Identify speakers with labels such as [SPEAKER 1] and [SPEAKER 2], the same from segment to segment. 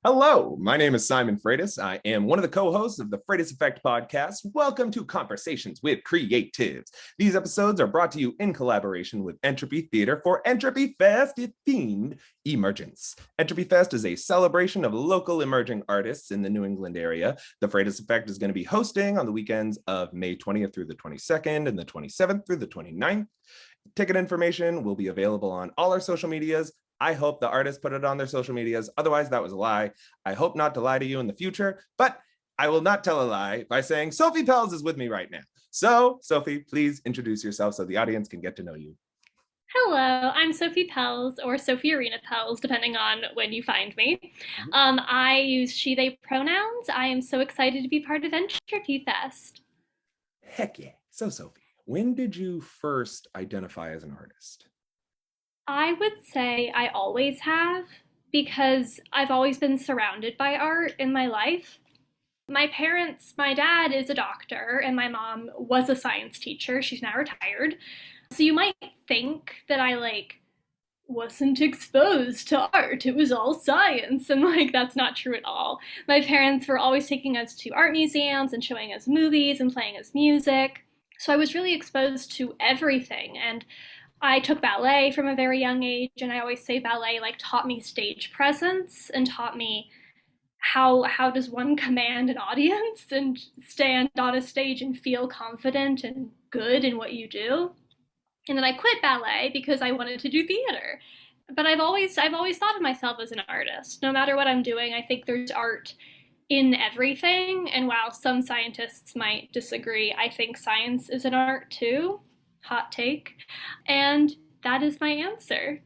[SPEAKER 1] Hello, my name is Simon Freitas. I am one of the co-hosts of the Freitas Effect podcast. Welcome to Conversations with Creatives. These episodes are brought to you in collaboration with Entropy Theater for Entropyfest themed Emergence. Entropyfest is a celebration of local emerging artists in the New England area. The Freitas Effect is going to be hosting on the weekends of May 20th through the 22nd and the 27th through the 29th. Ticket information will be available on all our social medias. I hope the artists put it on their social medias. Otherwise, that was a lie. I hope not to lie to you in the future, but I will not tell a lie by saying Sophie Pels is with me right now. So, Sophie, please introduce yourself so the audience can get to know you.
[SPEAKER 2] Hello, I'm Sophie Pels or Sophie Arena Pels, depending on when you find me. I use she, they pronouns. I am so excited to be part of Entropyfest.
[SPEAKER 1] Heck yeah. So, Sophie, when did you first identify as an artist?
[SPEAKER 2] I would say I always have because I've always been surrounded by art in my life. My dad is a doctor and my mom was a science teacher. She's now retired. So you might think that I wasn't exposed to art. It was all science. And that's not true at all. My parents were always taking us to art museums and showing us movies and playing us music. So I was really exposed to everything. And I took ballet from a very young age. And I always say ballet taught me stage presence and taught me how does one command an audience and stand on a stage and feel confident and good in what you do. And then I quit ballet because I wanted to do theater. But I've always thought of myself as an artist. No matter what I'm doing, I think there's art in everything. And while some scientists might disagree, I think science is an art too. Hot take. And that is my answer.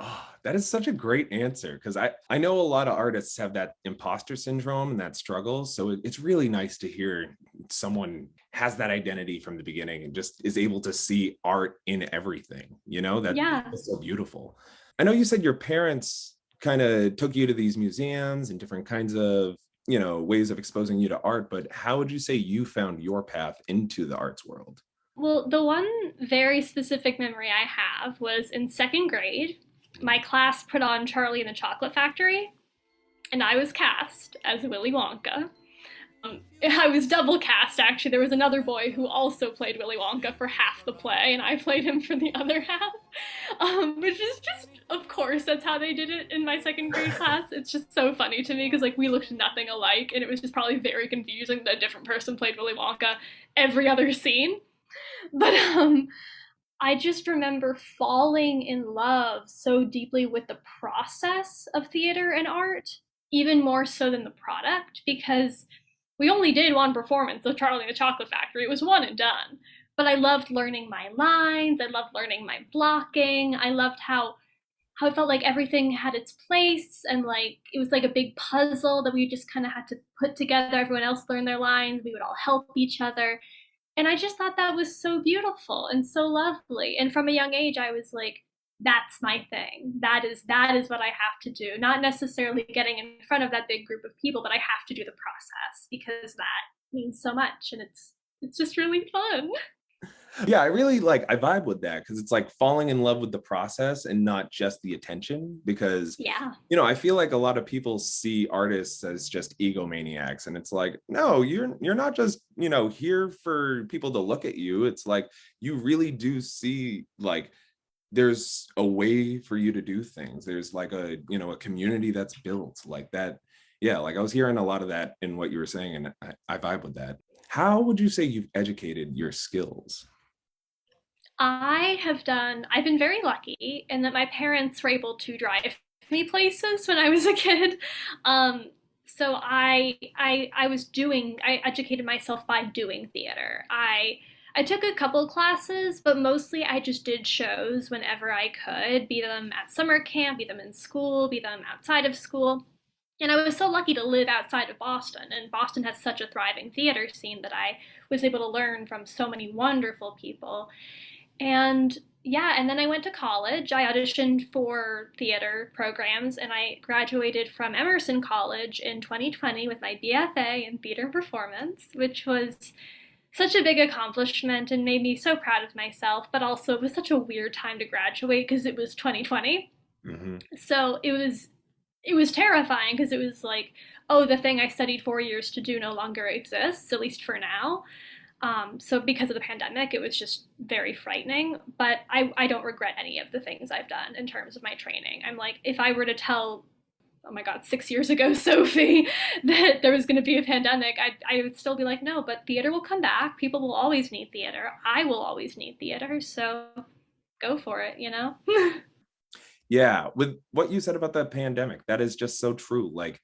[SPEAKER 1] Oh, that is such a great answer because I know a lot of artists have that imposter syndrome and that struggle. So it's really nice to hear someone has that identity from the beginning and just is able to see art in everything.
[SPEAKER 2] Yeah.
[SPEAKER 1] That's so beautiful. I know you said your parents kind of took you to these museums and different kinds of, ways of exposing you to art, but how would you say you found your path into the arts world?
[SPEAKER 2] Well, the one very specific memory I have was in second grade. My class put on Charlie and the Chocolate Factory, and I was cast as Willy Wonka. I was double cast, actually. There was another boy who also played Willy Wonka for half the play, and I played him for the other half. Which is just, of course, that's how they did it in my second grade class. It's just so funny to me because, we looked nothing alike, and it was just probably very confusing that a different person played Willy Wonka every other scene. But, I just remember falling in love so deeply with the process of theater and art, even more so than the product, because we only did one performance of Charlie and the Chocolate Factory. It was one and done. But I loved learning my lines. I loved learning my blocking. I loved how it felt like everything had its place and it was like a big puzzle that we just kind of had to put together. Everyone else learned their lines. We would all help each other. And I just thought that was so beautiful and so lovely. And from a young age, I was like, that's my thing. That is what I have to do. Not necessarily getting in front of that big group of people, but I have to do the process because that means so much and it's just really fun.
[SPEAKER 1] Yeah, I really I vibe with that because it's like falling in love with the process and not just the attention because
[SPEAKER 2] Yeah.
[SPEAKER 1] I feel like a lot of people see artists as just egomaniacs and it's like no, you're not just here for people to look at you. It's like you really do see there's a way for you to do things. There's a community that's built like that. Yeah, I was hearing a lot of that in what you were saying and I vibe with that. How would you say you've educated your skills?
[SPEAKER 2] I've been very lucky in that my parents were able to drive me places when I was a kid. So I educated myself by doing theater. I took a couple classes, but mostly I just did shows whenever I could, be them at summer camp, be them in school, be them outside of school. And I was so lucky to live outside of Boston, and Boston has such a thriving theater scene that I was able to learn from so many wonderful people. And yeah, and then I went to college. I auditioned for theater programs and I graduated from Emerson College in 2020 with my BFA in theater and performance, which was such a big accomplishment and made me so proud of myself, but also it was such a weird time to graduate because it was 2020.
[SPEAKER 1] Mhm.
[SPEAKER 2] So it was it was terrifying because it was like, oh, the thing I studied 4 years to do no longer exists, at least for now. So because of the pandemic, it was just very frightening. But I don't regret any of the things I've done in terms of my training. I'm like, if I were to tell, oh my God, 6 years ago, Sophie, that there was going to be a pandemic, I would still be like, no, but theater will come back. People will always need theater. I will always need theater. So go for it, you know?
[SPEAKER 1] Yeah, with what you said about the pandemic, that is just so true. Like,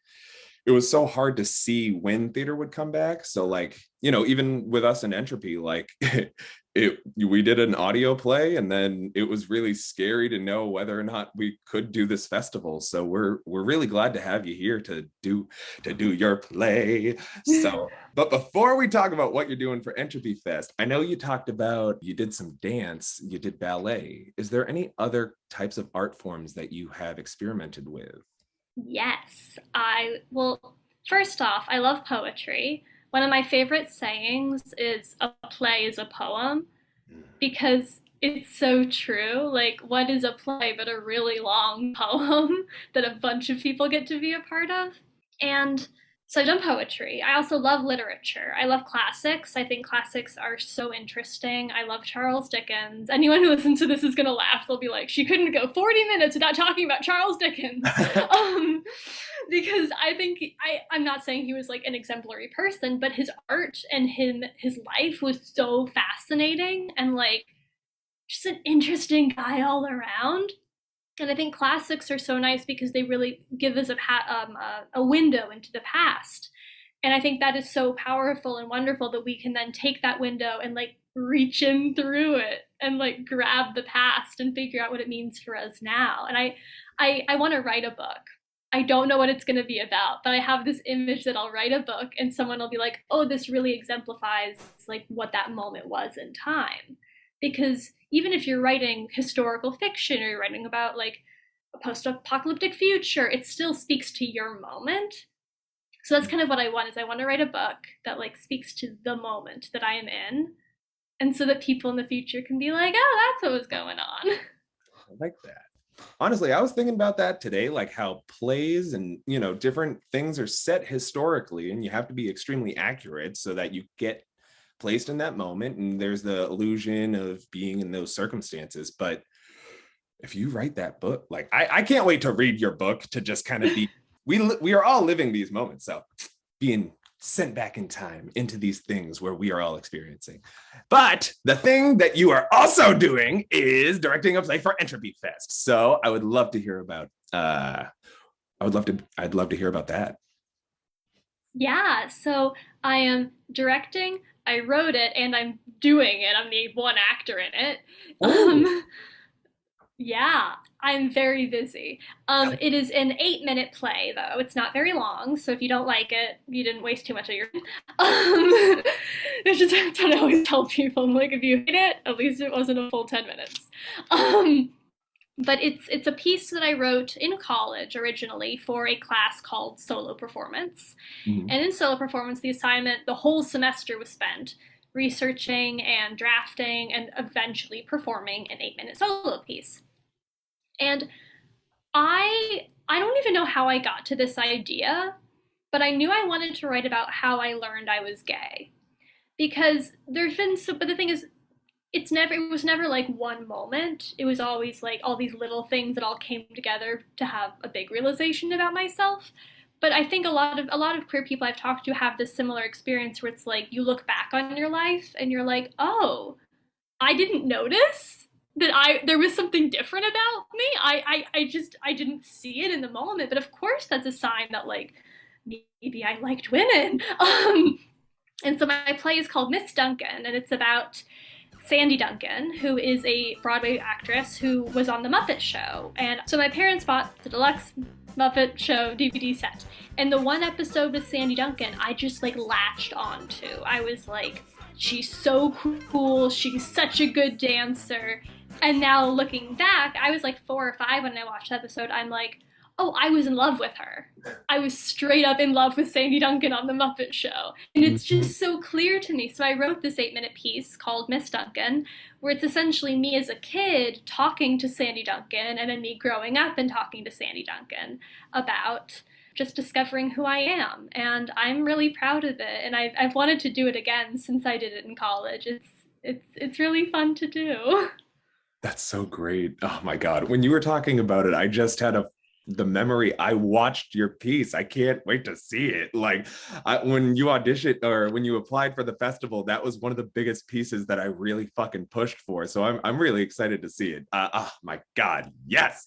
[SPEAKER 1] it was so hard to see when theater would come back. So like, even with us in Entropy, like we did an audio play, and then it was really scary to know whether or not we could do this festival. So we're really glad to have you here to do your play. So, but before we talk about what you're doing for Entropyfest, I know you talked about you did some dance, you did ballet. Is there any other types of art forms that you have experimented with?
[SPEAKER 2] Yes, well, first off, I love poetry. One of my favorite sayings is a play is a poem because it's so true. Like, what is a play but a really long poem that a bunch of people get to be a part of? And so I've done poetry. I also love literature. I love classics. I think classics are so interesting. I love Charles Dickens. Anyone who listens to this is going to laugh. They'll be like, she couldn't go 40 minutes without talking about Charles Dickens. Because I think, I'm not saying he was like an exemplary person, but his art and his life was so fascinating and like just an interesting guy all around. And I think classics are so nice because they really give us a window into the past. And I think that is so powerful and wonderful that we can then take that window and like reach in through it and like grab the past and figure out what it means for us now. And I want to write a book. I don't know what it's going to be about, but I have this image that I'll write a book and someone will be like, oh, this really exemplifies like what that moment was in time. Because even if you're writing historical fiction or you're writing about like a post-apocalyptic future, it still speaks to your moment. So that's kind of what I want, is I want to write a book that like speaks to the moment that I am in. And so that people in the future can be like, oh, that's what was going on.
[SPEAKER 1] I like that. Honestly, I was thinking about that today, like how plays and, different things are set historically, and you have to be extremely accurate so that you get placed in that moment and there's the illusion of being in those circumstances. But if you write that book, like I can't wait to read your book, to just kind of be, we are all living these moments. So being sent back in time into these things where we are all experiencing. But the thing that you are also doing is directing a play for Entropyfest. So I would love to hear about, I'd love to hear about that.
[SPEAKER 2] Yeah, so I am directing, I wrote it, and I'm doing it. I'm the one actor in it. Yeah, I'm very busy. It is an 8-minute play, though. It's not very long, so if you don't like it, you didn't waste too much of your time. It's just that's what I always tell people. I'm like, if you hate it, at least it wasn't a full 10 minutes. But it's a piece that I wrote in college originally for a class called Solo Performance. Mm-hmm. And in Solo Performance, the whole semester was spent researching and drafting and eventually performing an 8-minute solo piece. And I don't even know how I got to this idea, but I knew I wanted to write about how I learned I was gay. Because but the thing is, it was never like one moment. It was always like all these little things that all came together to have a big realization about myself. But I think a lot of queer people I've talked to have this similar experience where it's like you look back on your life and you're like, oh, I didn't notice that there was something different about me. I didn't see it in the moment. But of course that's a sign that like maybe I liked women. And so my play is called Miss Duncan, and it's about Sandy Duncan, who is a Broadway actress who was on The Muppet Show. And so my parents bought the deluxe Muppet Show DVD set. And the one episode with Sandy Duncan, I just like latched onto. I was like, she's so cool. She's such a good dancer. And now looking back, I was like 4 or 5 when I watched the episode. I'm like, Oh, I was in love with her. I was straight up in love with Sandy Duncan on The Muppet Show. And it's just so clear to me. So I wrote this 8-minute piece called Miss Duncan, where it's essentially me as a kid talking to Sandy Duncan and then me growing up and talking to Sandy Duncan about just discovering who I am. And I'm really proud of it. And I've wanted to do it again since I did it in college. It's really fun to do.
[SPEAKER 1] That's so great. Oh my God. When you were talking about it, I just had the memory. I watched your piece. I can't wait to see it. Like when you auditioned or when you applied for the festival, that was one of the biggest pieces that I really fucking pushed for. So I'm really excited to see it. Oh my God. Yes.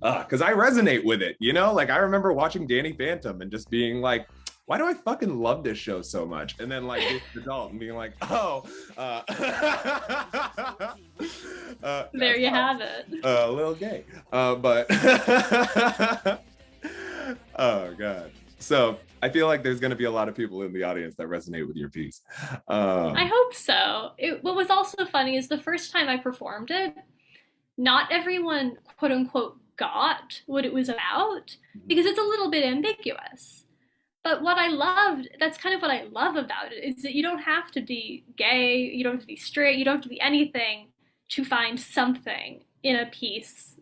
[SPEAKER 1] Cause I resonate with it, you know, like I remember watching Danny Phantom and just being like, why do I fucking love this show so much? And then like being an adult and being like, oh,
[SPEAKER 2] there you have it.
[SPEAKER 1] A little gay, but oh God. So I feel like there's going to be a lot of people in the audience that resonate with your piece.
[SPEAKER 2] I hope so. What was also funny is the first time I performed it, not everyone quote unquote got what it was about because it's a little bit ambiguous. But what I loved, that's kind of what I love about it, is that you don't have to be gay, you don't have to be straight, you don't have to be anything to find something in a piece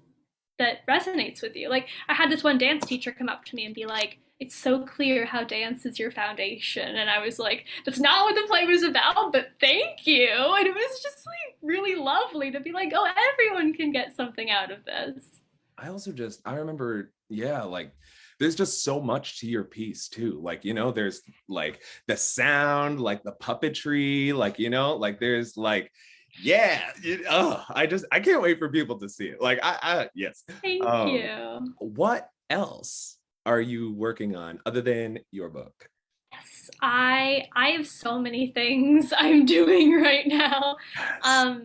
[SPEAKER 2] that resonates with you. Like, I had this one dance teacher come up to me and be like, it's so clear how dance is your foundation. And I was like, that's not what the play was about, but thank you. And it was just like really lovely to be like, oh, everyone can get something out of this.
[SPEAKER 1] I remember, yeah, like, there's just so much to your piece too. Like, you know, there's like the sound, like the puppetry, like, you know, like there's like, yeah, I can't wait for people to see it. Like, yes.
[SPEAKER 2] Thank you.
[SPEAKER 1] What else are you working on other than your book?
[SPEAKER 2] Yes, I have so many things I'm doing right now.
[SPEAKER 1] Yes.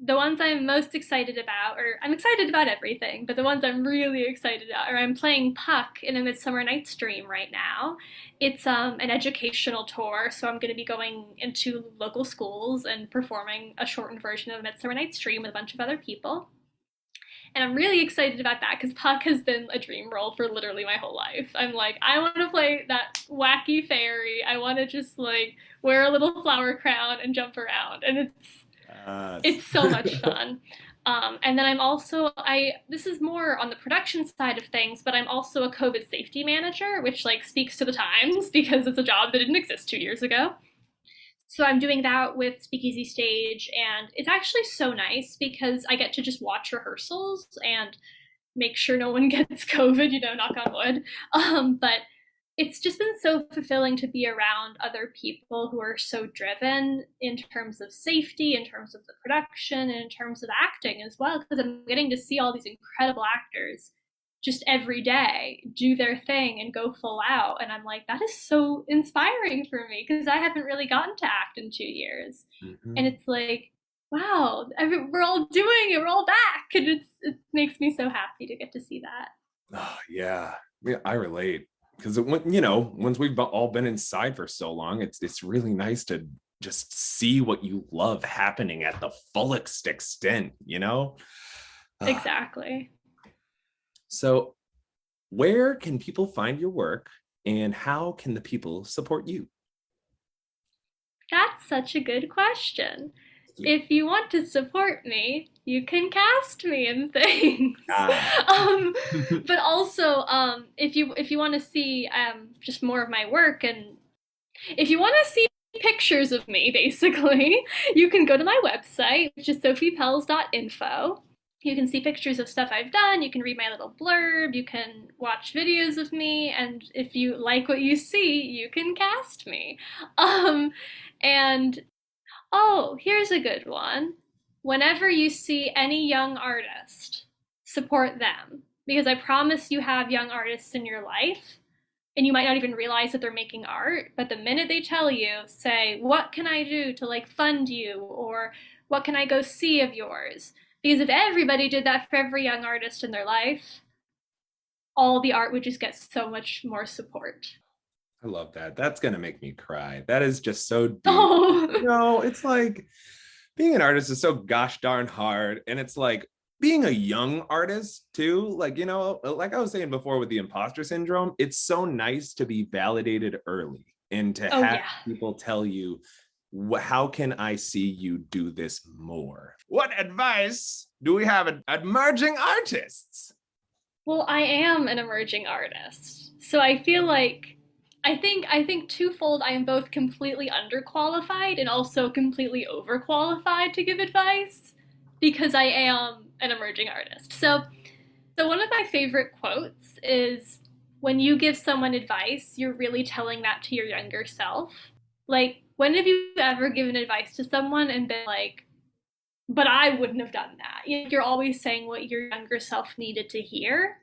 [SPEAKER 2] The ones I'm most excited about, or I'm excited about everything, but the ones I'm really excited about, are I'm playing Puck in A Midsummer Night's Dream right now. It's an educational tour, so I'm going to be going into local schools and performing a shortened version of A Midsummer Night's Dream with a bunch of other people. And I'm really excited about that because Puck has been a dream role for literally my whole life. I'm like, I want to play that wacky fairy. I want to just like wear a little flower crown and jump around, and it's so much fun. And then this is more on the production side of things, but I'm also a COVID safety manager, which like speaks to the times because it's a job that didn't exist 2 years ago. So I'm doing that with Speakeasy Stage, and it's actually so nice because I get to just watch rehearsals and make sure no one gets COVID, you know, knock on wood. But it's just been so fulfilling to be around other people who are so driven in terms of safety, in terms of the production, and in terms of acting as well, because I'm getting to see all these incredible actors just every day do their thing and go full out. And I'm like, that is so inspiring for me because I haven't really gotten to act in 2 years. Mm-hmm. And it's like, wow, we're all doing it, we're all back. And it makes me so happy to get to see that.
[SPEAKER 1] Oh, yeah, I relate. Because you know, once we've all been inside for so long, it's really nice to just see what you love happening at the fullest extent, you know?
[SPEAKER 2] Exactly.
[SPEAKER 1] So where can people find your work and how can the people support you?
[SPEAKER 2] That's such a good question. If you want to support me, you can cast me in things. But also, if you want to see just more of my work, and if you want to see pictures of me, basically, you can go to my website, which is sophiepels.info. You can see pictures of stuff I've done, you can read my little blurb, you can watch videos of me, and if you like what you see, you can cast me. And oh, here's a good one. Whenever you see any young artist, support them. Because I promise you have young artists in your life, and you might not even realize that they're making art, but the minute they tell you, say, what can I do to like fund you? Or what can I go see of yours? Because if everybody did that for every young artist in their life, all the art would just get so much more support.
[SPEAKER 1] I love that. That's going to make me cry. That is just so deep.
[SPEAKER 2] Oh.
[SPEAKER 1] You know, it's like being an artist is so gosh darn hard. And it's like, being a young artist too, like, you know, like I was saying before with the imposter syndrome, it's so nice to be validated early and to
[SPEAKER 2] Oh,
[SPEAKER 1] have
[SPEAKER 2] yeah.
[SPEAKER 1] people tell you, how can I see you do this more? What advice do we have at emerging artists?
[SPEAKER 2] Well, I am an emerging artist. So I feel like I think twofold I am both completely underqualified and also completely overqualified to give advice because I am an emerging artist. So one of my favorite quotes is when you give someone advice, you're really telling that to your younger self. Like, when have you ever given advice to someone and been like, but I wouldn't have done that? You're always saying what your younger self needed to hear.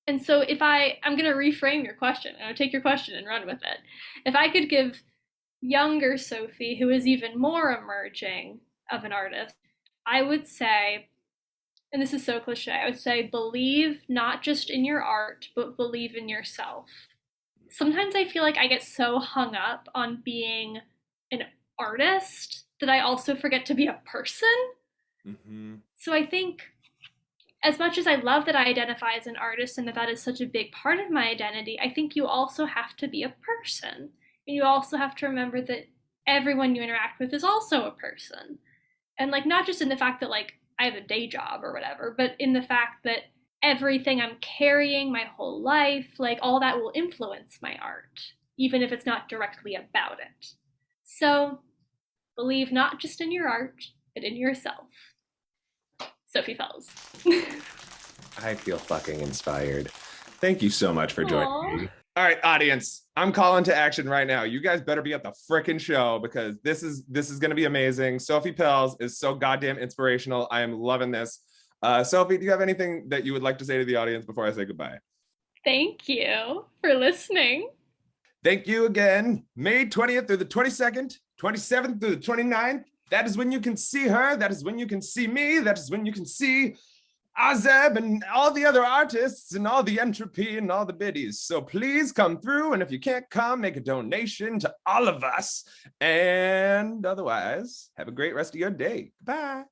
[SPEAKER 2] And so I'm going to reframe your question. I'm going to take your question and run with it. If I could give younger Sophie, who is even more emerging of an artist, I would say, and this is so cliche, I would say believe not just in your art, but believe in yourself. Sometimes I feel like I get so hung up on being an artist that I also forget to be a person.
[SPEAKER 1] Mm-hmm.
[SPEAKER 2] So I think as much as I love that I identify as an artist and that that is such a big part of my identity, I think you also have to be a person. And you also have to remember that everyone you interact with is also a person. And like, not just in the fact that like I have a day job or whatever, but in the fact that everything I'm carrying my whole life, like all that will influence my art, even if it's not directly about it. So believe not just in your art, but in yourself. Sophie Pels.
[SPEAKER 1] I feel fucking inspired. Thank you so much for joining
[SPEAKER 2] Aww.
[SPEAKER 1] me. All right, audience, I'm calling to action right now. You guys better be at the frickin' show because this is going to be amazing. Sophie Pels is so goddamn inspirational. I am loving this. Sophie, do you have anything that you would like to say to the audience before I say goodbye?
[SPEAKER 2] Thank you for listening.
[SPEAKER 1] Thank you again. May 20th through the 22nd, 27th through the 29th. That is when you can see her. That is when you can see me. That is when you can see Azeb and all the other artists and all the entropy and all the biddies. So please come through. And if you can't come, make a donation to all of us. And otherwise, have a great rest of your day. Bye.